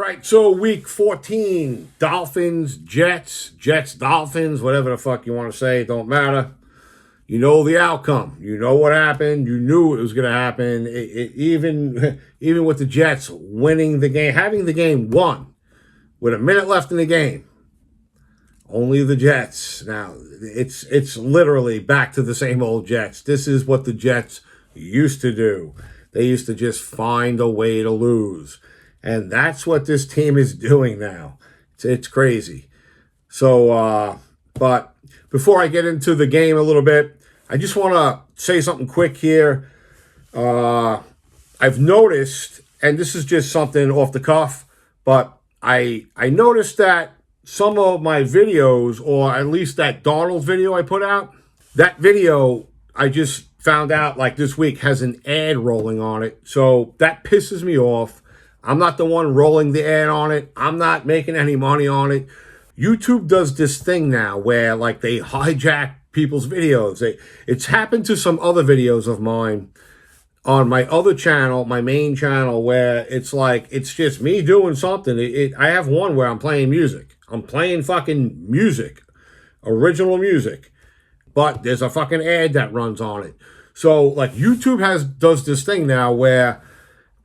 right, so week 14, Dolphins, Jets, Dolphins, whatever the fuck you want to say, it don't matter. You know the outcome. You know what happened. You knew it was going to happen. Even with the Jets winning the game, having the game won with a minute left in the game. Only the Jets. Now, it's literally back to the same old Jets. This is what the Jets used to do. They used to just find a way to lose. And that's what this team is doing now. It's crazy. So, but before I get into the game a little bit, I just want to say something quick here. I've noticed, and this is just something off the cuff, but I noticed that some of my videos, or at least that Darnold video I put out, that video I just found out like this week has an ad rolling on it. So that pisses me off. I'm not the one rolling the ad on it. I'm not making any money on it. YouTube does this thing now where like they hijack people's videos. It's happened to some other videos of mine on my other channel, my main channel, where it's like, it's just me doing something. I have one where I'm playing music. I'm playing fucking music, original music, but there's a fucking ad that runs on it. So like YouTube does this thing now where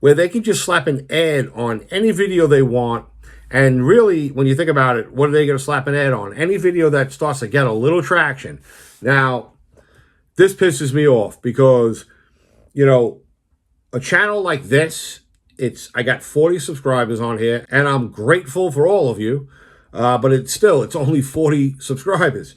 they can just slap an ad on any video they want. And really, when you think about it, what are they going to slap an ad on? Any video that starts to get a little traction. Now, this pisses me off because, you know, a channel like this, I got 40 subscribers on here, and I'm grateful for all of you, but it's only 40 subscribers.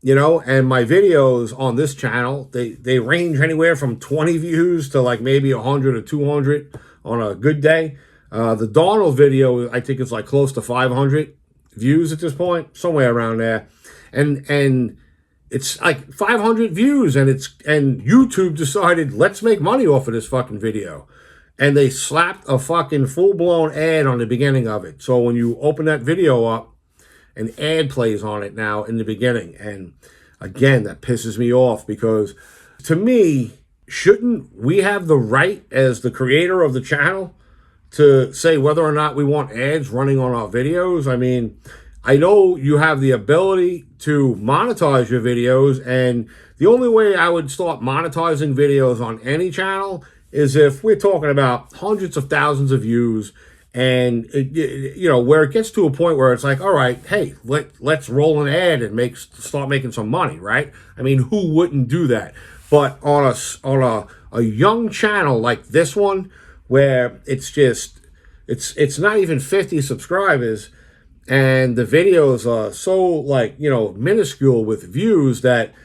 You know, and my videos on this channel, they range anywhere from 20 views to like maybe 100 or 200 on a good day. The Darnold video, I think it's like close to 500 views at this point, somewhere around there. And it's like 500 views, and YouTube decided, let's make money off of this fucking video. And they slapped a fucking full-blown ad on the beginning of it. So when you open that video up, an ad plays on it now in the beginning. And again, that pisses me off because to me, shouldn't we have the right as the creator of the channel to say whether or not we want ads running on our videos? I mean, I know you have the ability to monetize your videos, and the only way I would start monetizing videos on any channel is if we're talking about hundreds of thousands of views, and you know, where it gets to a point where it's like, all right, hey, let's roll an ad and start making some money, right? I mean, who wouldn't do that? But on a young channel like this one, where it's not even 50 subscribers, and the videos are so like, you know, minuscule with views that,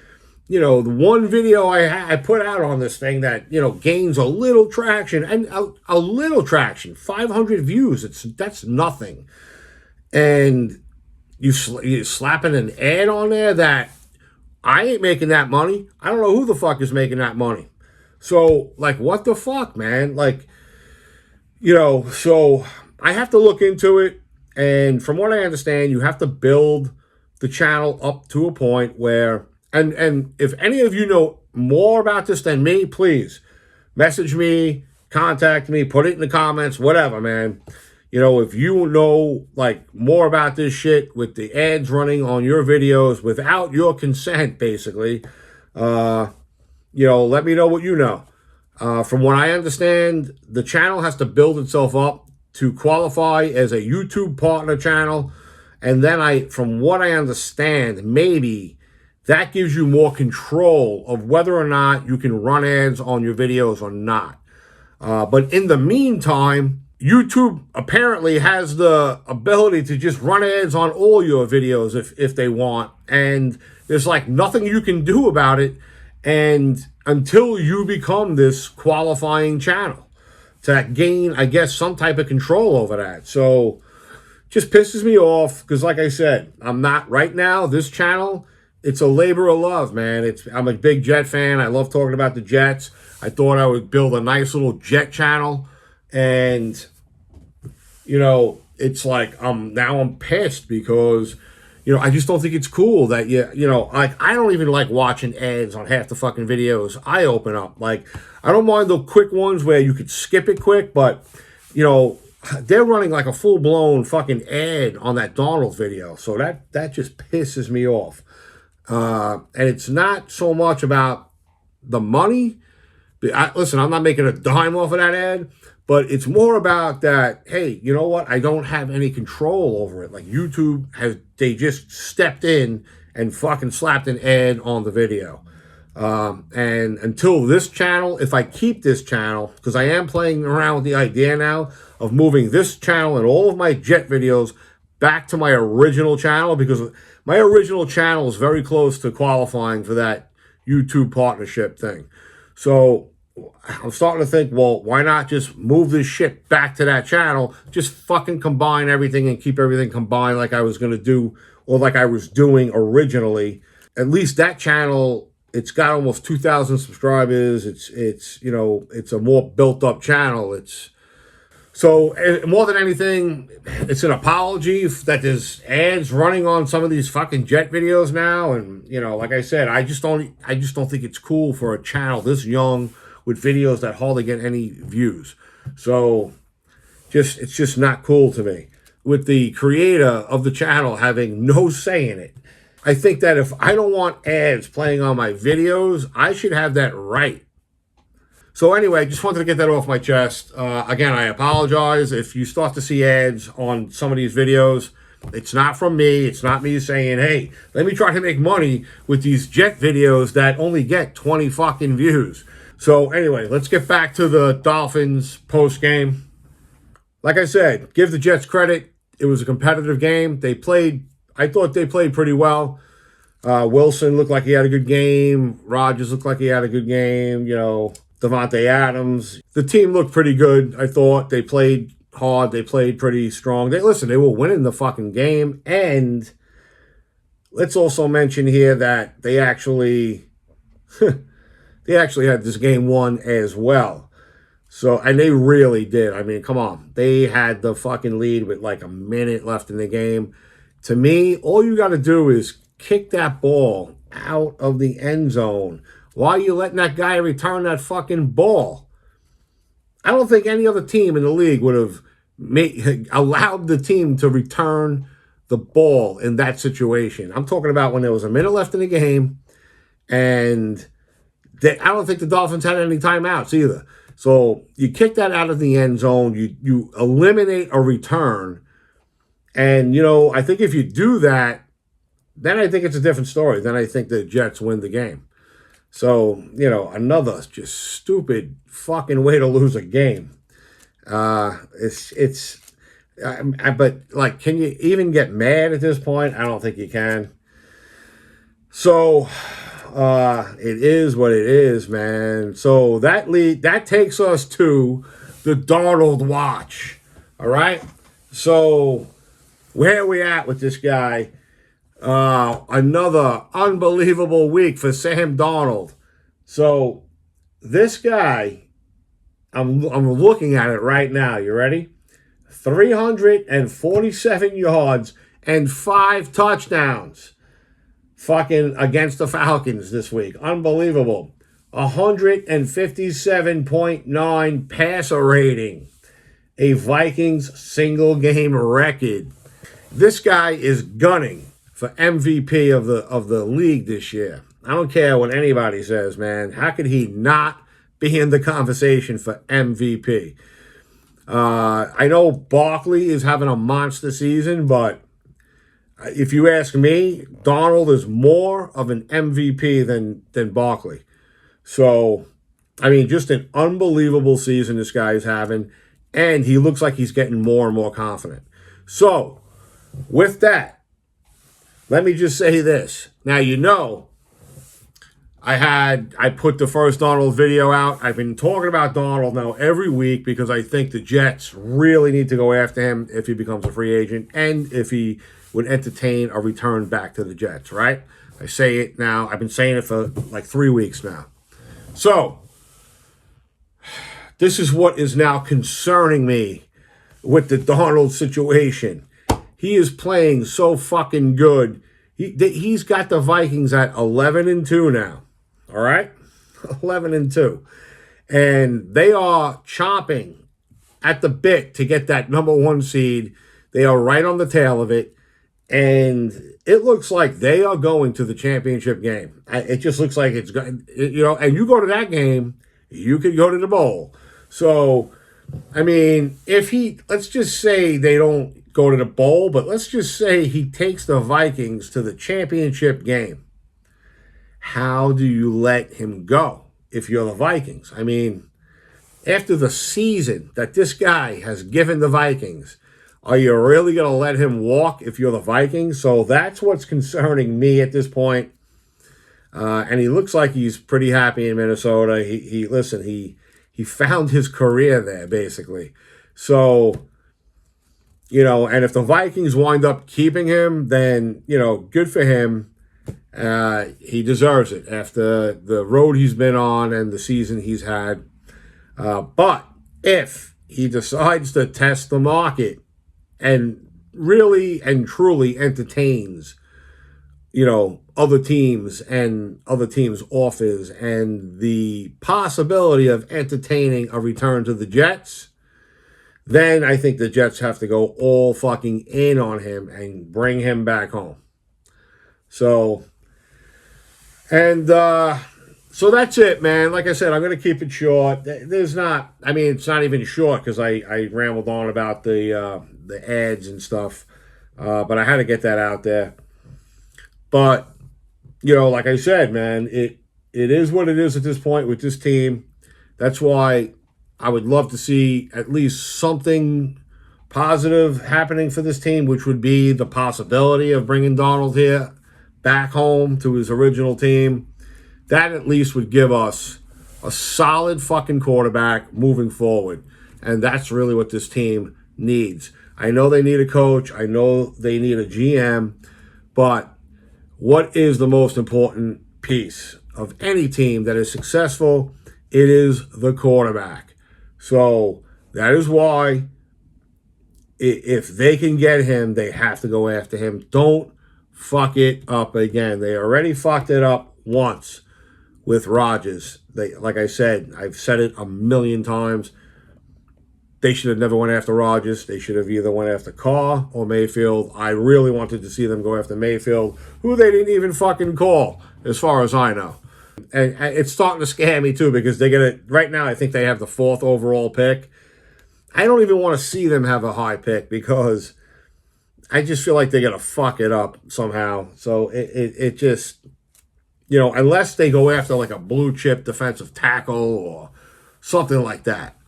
you know, the one video I put out on this thing that, you know, gains a little traction, and a little traction, 500 views, that's nothing. And you slapping an ad on there that I ain't making that money. I don't know who the fuck is making that money. So like, what the fuck, man? Like, you know, so I have to look into it. And from what I understand, you have to build the channel up to a point where, and if any of you know more about this than me, please message me, contact me, put it in the comments, whatever, man. You know, if you know like more about this shit with the ads running on your videos without your consent, basically, you know, let me know what you know. From what I understand, the channel has to build itself up to qualify as a YouTube partner channel. And then from what I understand, maybe that gives you more control of whether or not you can run ads on your videos or not. But in the meantime, YouTube apparently has the ability to just run ads on all your videos if they want. And there's like nothing you can do about it, and until you become this qualifying channel to gain, I guess, some type of control over that. So just pisses me off because, like I said, I'm not right now. This channel, it's a labor of love, man. I'm a big Jet fan. I love talking about the Jets. I thought I would build a nice little Jet channel, and you know, it's like I'm pissed because, you know, I just don't think it's cool that you know, like, I don't even like watching ads on half the fucking videos I open up. Like, I don't mind the quick ones where you could skip it quick, but, you know, they're running like a full-blown fucking ad on that Darnold video. So that just pisses me off. And it's not so much about the money. Listen, I'm not making a dime off of that ad, but it's more about that, hey, you know what? I don't have any control over it. Like YouTube they just stepped in and fucking slapped an ad on the video. And until this channel, if I keep this channel, because I am playing around with the idea now of moving this channel and all of my jet videos back to my original channel, because my original channel is very close to qualifying for that YouTube partnership thing. So I'm starting to think, well, why not just move this shit back to that channel? Just fucking combine everything and keep everything combined like I was going to do, or like I was doing originally. At least that channel, it's got almost 2,000 subscribers. It's you know, it's a more built up channel. So more than anything, it's an apology that there's ads running on some of these fucking jet videos now. And, you know, like I said, I just don't think it's cool for a channel this young with videos that hardly get any views. So it's just not cool to me. With the creator of the channel having no say in it, I think that if I don't want ads playing on my videos, I should have that right. So anyway, just wanted to get that off my chest. Again, I apologize if you start to see ads on some of these videos. It's not from me. It's not me saying, hey, let me try to make money with these jet videos that only get 20 fucking views. So anyway, let's get back to the Dolphins post game. Like I said, give the Jets credit. It was a competitive game. I thought they played pretty well. Wilson looked like he had a good game. Rodgers looked like he had a good game. You know, Devontae Adams. The team looked pretty good, I thought. They played hard. They played pretty strong. They were winning the fucking game. And let's also mention here that they actually had this game won as well. So, and they really did. I mean, come on. They had the fucking lead with like a minute left in the game. To me, all you got to do is kick that ball out of the end zone. Why are you letting that guy return that fucking ball? I don't think any other team in the league would have allowed the team to return the ball in that situation. I'm talking about when there was a minute left in the game, and I don't think the Dolphins had any timeouts either. So you kick that out of the end zone, you eliminate a return, and, you know, I think if you do that, then I think it's a different story. Then I think the Jets win the game. So, you know, another just stupid fucking way to lose a game. But like, can you even get mad at this point? I don't think you can. So, it is what it is, man. So that takes us to the Darnold watch. All right. So where are we at with this guy? Another unbelievable week for Sam Darnold. So this guy, I'm looking at it right now. You ready? 347 yards and 5 touchdowns. Fucking against the Falcons this week. Unbelievable. 157.9 passer rating. A Vikings single game record. This guy is gunning for MVP of the league this year. I don't care what anybody says, man. How could he not be in the conversation for MVP? I know Barkley is having a monster season, but if you ask me, Darnold is more of an MVP than Barkley. So, I mean, just an unbelievable season this guy is having, and he looks like he's getting more and more confident. So, with that, let me just say this. Now, you know, I put the first Darnold video out. I've been talking about Darnold now every week because I think the Jets really need to go after him if he becomes a free agent and if he would entertain a return back to the Jets, right? I say it now. I've been saying it for like 3 weeks now. So, this is what is now concerning me with the Darnold situation. He is playing so fucking good. He's got the Vikings at 11-2 now. All right? 11-2. And they are chomping at the bit to get that number 1 seed. They are right on the tail of it. And it looks like they are going to the championship game. It just looks like it's going, and you go to that game, you could go to the bowl. So, I mean, let's just say they don't go to the bowl, but let's just say he takes the Vikings to the championship game. How do you let him go if you're the Vikings? I mean, after the season that this guy has given the Vikings, are you really going to let him walk if you're the Vikings? So that's what's concerning me at this point. And he looks like he's pretty happy in Minnesota. He found his career there, basically. So, and if the Vikings wind up keeping him, then, good for him. He deserves it after the road he's been on and the season he's had. But if he decides to test the market and really and truly entertains, other teams and other teams' offers and the possibility of entertaining a return to the Jets, then I think the Jets have to go all fucking in on him and bring him back home. So, so that's it, man. Like I said, I'm going to keep it short. It's not even short because I rambled on about the ads and stuff. But I had to get that out there. But, like I said, man, it is what it is at this point with this team. That's why I would love to see at least something positive happening for this team, which would be the possibility of bringing Darnold here back home to his original team. That at least would give us a solid fucking quarterback moving forward. And that's really what this team needs. I know they need a coach. I know they need a GM. But what is the most important piece of any team that is successful? It is the quarterback. So that is why if they can get him, they have to go after him. Don't fuck it up again. They already fucked it up once with Rodgers. Like I said, I've said it a million times. They should have never went after Rodgers. They should have either went after Carr or Mayfield. I really wanted to see them go after Mayfield, who they didn't even fucking call, as far as I know. And it's starting to scare me, too, because they get it right now. I think they have the 4th overall pick. I don't even want to see them have a high pick because I just feel like they're going to fuck it up somehow. So it just, unless they go after like a blue chip defensive tackle or something like that.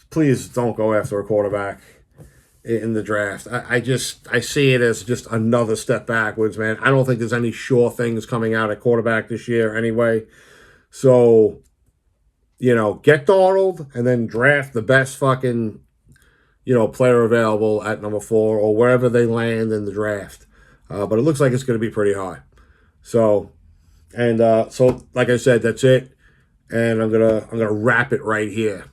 Please don't go after a quarterback in the draft. I see it as just another step backwards, man. I don't think there's any sure things coming out at quarterback this year anyway. So, get Darnold and then draft the best fucking, player available at number 4 or wherever they land in the draft. But it looks like it's going to be pretty high. So, so like I said, that's it. And I'm gonna wrap it right here.